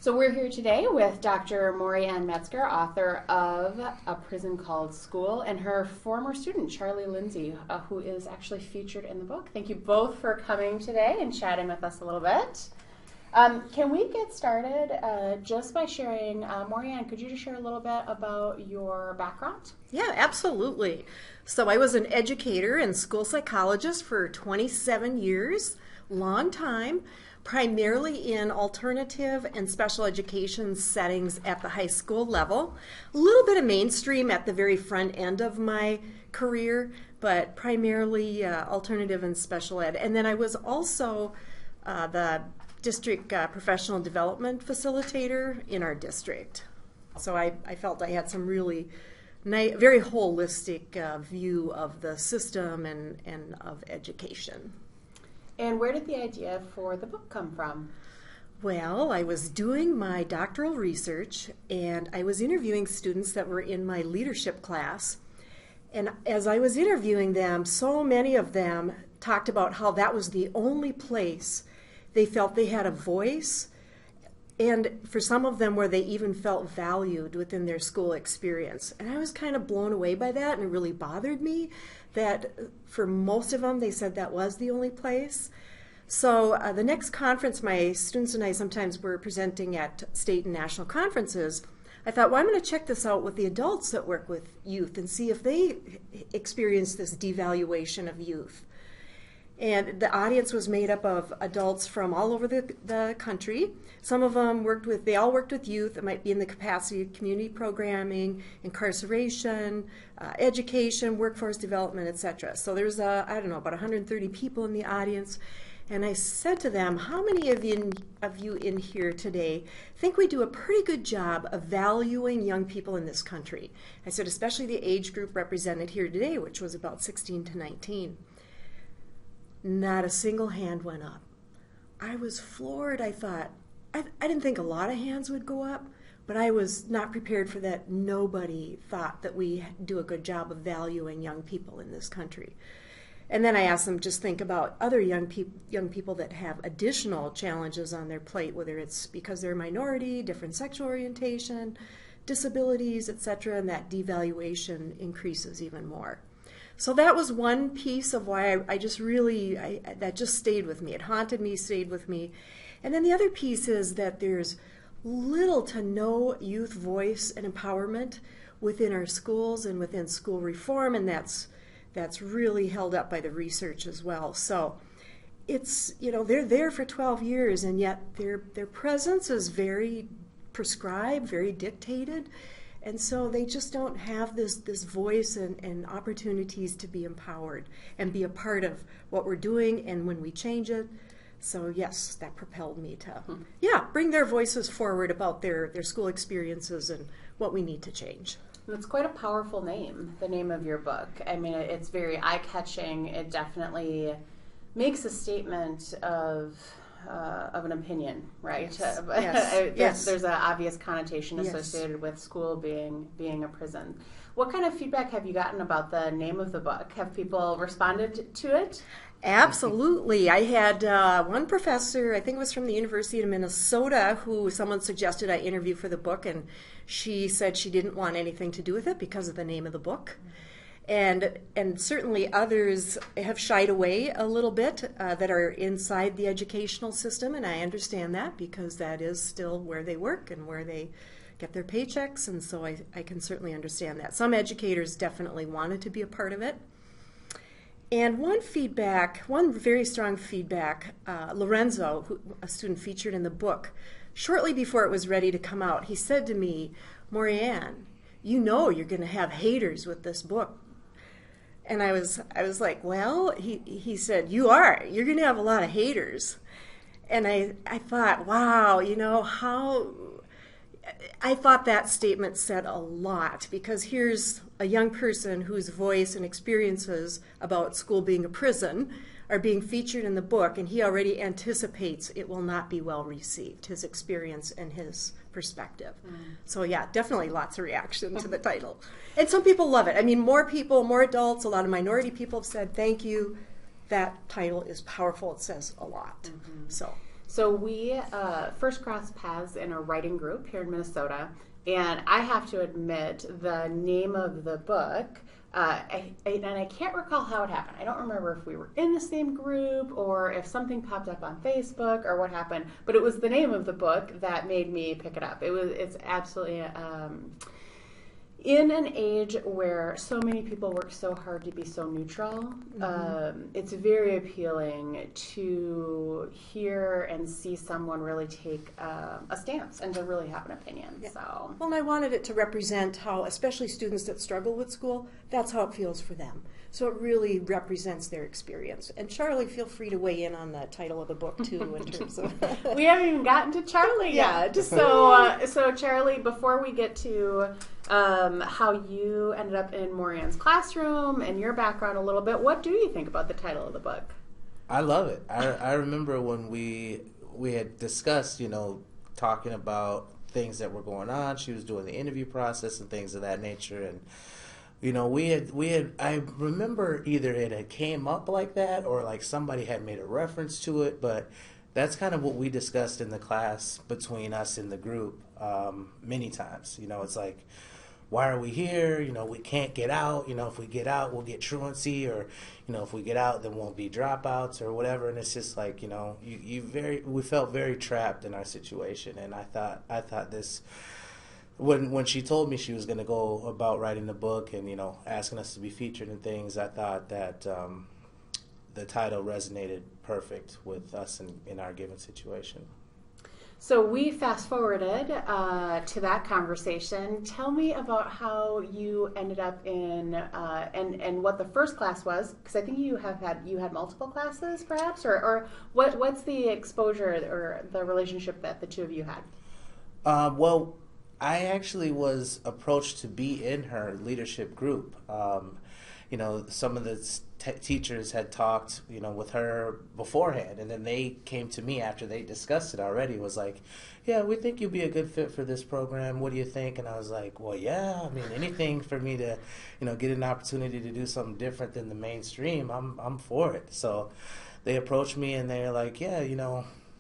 So we're here today with Dr. Maure Ann Metzger, author of A Prison Called School, and her former student, Charlie Lindsay, who is actually featured in the book. Thank you both for coming today and chatting with us a little bit. Can we get started just by sharing, Maure Ann, could you just share a little bit about your background? Yeah, absolutely. So I was an educator and school psychologist for 27 years, long time, primarily in alternative and special education settings at the high school level. A little bit of mainstream at the very front end of my career, but primarily alternative and special ed. And then I was also the district professional development facilitator in our district. So I felt I had some really very holistic view of the system and of education. And where did the idea for the book come from? Well, I was doing my doctoral research and I was interviewing students that were in my leadership class. And as I was interviewing them, so many of them talked about how that was the only place they felt they had a voice, and for some of them where they even felt valued within their school experience. And I was kind of blown away by that, and it really bothered me that for most of them they said that was the only place. So the next conference my students and I sometimes were presenting at state and national conferences, I thought, well, I'm going to check this out with the adults that work with youth and see if they experience this devaluation of youth. And the audience was made up of adults from all over the country. Some of them they all worked with youth. It might be in the capacity of community programming, incarceration, education, workforce development, etc. So there's, I don't know, about 130 people in the audience. And I said to them, how many of you in here today think we do a pretty good job of valuing young people in this country? I said, especially the age group represented here today, which was about 16 to 19. Not a single hand went up. I was floored. I thought, I didn't think a lot of hands would go up, but I was not prepared for that. Nobody thought that we do a good job of valuing young people in this country. And then I asked them, just think about other young people that have additional challenges on their plate, whether it's because they're a minority, different sexual orientation, disabilities, etc., and that devaluation increases even more. So that was one piece of why I just really, that just stayed with me. It haunted me, stayed with me. And then the other piece is that there's little to no youth voice and empowerment within our schools and within school reform, and that's really held up by the research as well. So it's, they're there for 12 years, and yet their presence is very prescribed, very dictated. And so they just don't have this voice and opportunities to be empowered and be a part of what we're doing and when we change it. So yes, that propelled me to, bring their voices forward about their school experiences and what we need to change. It's quite a powerful name, the name of your book. I mean, it's very eye-catching. It definitely makes a statement of an opinion, right? Yes. There's an obvious connotation associated with school being a prison. What kind of feedback have you gotten about the name of the book? Have people responded to it? Absolutely. I had one professor, I think it was from the University of Minnesota, who someone suggested I interview for the book, and she said she didn't want anything to do with it because of the name of the book. And certainly others have shied away a little bit that are inside the educational system, and I understand that because that is still where they work and where they get their paychecks, and so I can certainly understand that. Some educators definitely wanted to be a part of it. And one very strong feedback, Lorenzo, a student featured in the book, shortly before it was ready to come out, he said to me, Maure Ann, you're going to have haters with this book. And I was like, well, he said, you're going to have a lot of haters. And I thought, wow, I thought that statement said a lot, because here's a young person whose voice and experiences about school being a prison are being featured in the book, and he already anticipates it will not be well received, his experience and his perspective. So yeah, definitely lots of reaction to the title. And some people love it. I mean, more people, more adults, a lot of minority people have said, thank you, that title is powerful, it says a lot. So So we first crossed paths in a writing group here in Minnesota, and I have to admit the name of the book, and I can't recall how it happened. I don't remember if we were in the same group or if something popped up on Facebook or what happened, but it was the name of the book that made me pick it up. It's absolutely in an age where so many people work so hard to be so neutral, it's very appealing to hear and see someone really take a stance and to really have an opinion. Yeah. So, well, and I wanted it to represent how, especially students that struggle with school, that's how it feels for them. So it really represents their experience. And Charlie, feel free to weigh in on the title of the book too, in terms of. We haven't even gotten to Charlie yet. So Charlie, before we get to how you ended up in Maure Ann's classroom and your background a little bit, what do you think about the title of the book? I love it. I remember when we had discussed, talking about things that were going on. She was doing the interview process and things of that nature, and we had. I remember either it had came up like that or like somebody had made a reference to it, but that's kind of what we discussed in the class between us in the group many times. It's like, why are we here? We can't get out. If we get out, we'll get truancy, or if we get out, then won't be dropouts or whatever. And it's just like, we felt very trapped in our situation. And I thought this, when she told me she was going to go about writing the book and asking us to be featured and things, I thought that the title resonated perfect with us in our given situation. So we fast forwarded to that conversation. Tell me about how you ended up in and what the first class was, because I think you had multiple classes, perhaps, or what's the exposure or the relationship that the two of you had? Well, I actually was approached to be in her leadership group. Some of the teachers had talked, with her beforehand, and then they came to me after they discussed it already. It was like, yeah, we think you'd be a good fit for this program. What do you think? And I was like, well, yeah, I mean, anything for me to, get an opportunity to do something different than the mainstream, I'm for it. So they approached me and they're like, yeah,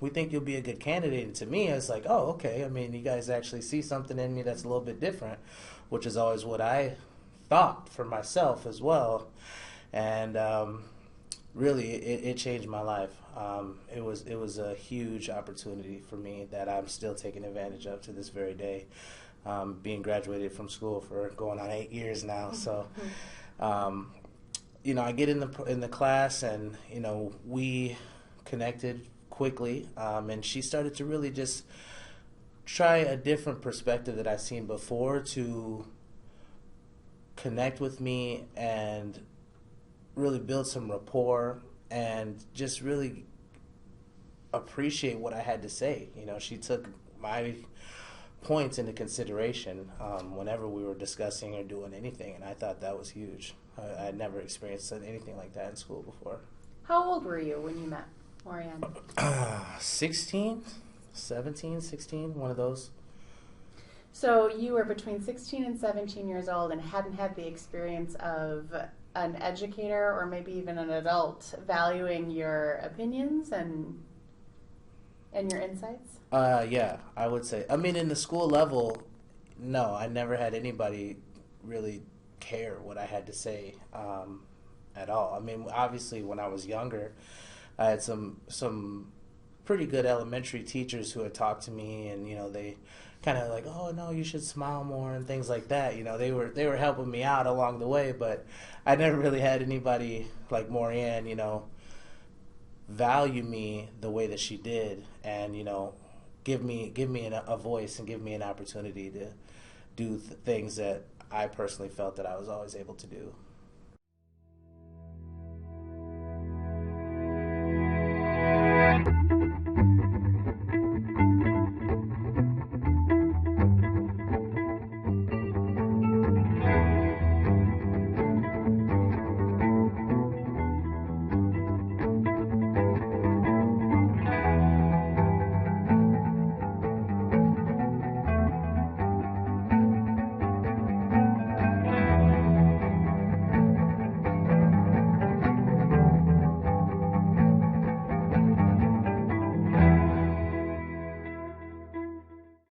we think you'll be a good candidate. And to me, I was like, oh, okay. I mean, you guys actually see something in me that's a little bit different, which is always what I thought for myself as well. And really, it changed my life. It was a huge opportunity for me that I'm still taking advantage of to this very day. Being graduated from school for going on 8 years now, so I get in the class, and we connected quickly, and she started to really just try a different perspective that I've seen before to connect with me and really build some rapport and just really appreciate what I had to say. She took my points into consideration whenever we were discussing or doing anything, and I thought that was huge. I had never experienced anything like that in school before. How old were you when you met Maure Ann? 16, 17, 16, one of those. So you were between 16 and 17 years old and hadn't had the experience of an educator or maybe even an adult valuing your opinions and your insights? Yeah, I would say. I mean, in the school level, no, I never had anybody really care what I had to say at all. I mean, obviously, when I was younger, I had some pretty good elementary teachers who had talked to me, and they kind of like, oh no, you should smile more and things like that. They were helping me out along the way, but I never really had anybody like Maure Ann, value me the way that she did, and give me a voice and give me an opportunity to do things that I personally felt that I was always able to do.